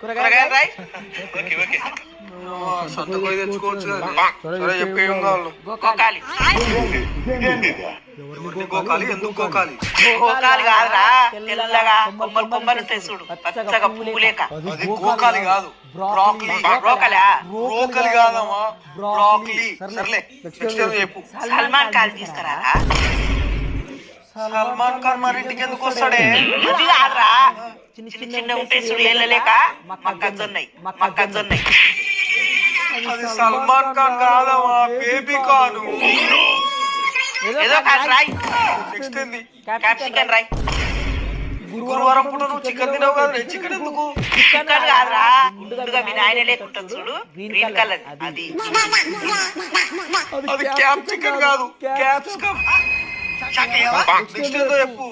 కూరగాయలు రాయి. Okay okay సొంత పోయి తెచ్చుకోవచ్చు కదా. సరే చెప్పి ఏం కావాలి? గోకాలి. ఎవరిని గోకాలి? ఎందుకు గోకాలి? గోకాలి కాదురా, తెల్లగా కొమ్మలు కొమ్మలు ఉంటాయి చూడు, పచ్చగా పువ్వు లేక. అది గోకాలి కాదు, బ్రాక్లీ. బ్రోకలా? బ్రోకలి కాదమ్మా, బ్రాక్లీ. సర్లే నెక్స్ట్ టైం చెప్పు. సల్మాన్ ఖాన్ తీసుకురా. సల్మాన్ ఖాన్ మరి ఇంటికి ఎందుకు వస్తాడే? అది కాదురా, చిన్న చిన్న ఉంటాయి చూడు, ఏళ్ళ లేక మక్కజొన్నయి. అది సల్మాన్ ఖాన్ కాదమ్మా, బేబీ ఖాన్. ఏదో కాదు రాయ్. నెక్స్ట్ ఏంది? క్యాప్సికన్ రాయ్. గురువారం పూట నువ్వు చికెన్ తినవు కదా, చికెన్ ఎందుకు? చికెన్ కాదురా, గుండుగా మీ నాయన లేకుంటుంది చూడు, గ్రీన్ కలర్ అది. అది క్యాప్సికన్ కాదు, క్యాప్సికమ్. నెక్స్ట్ ఏందో చెప్పు.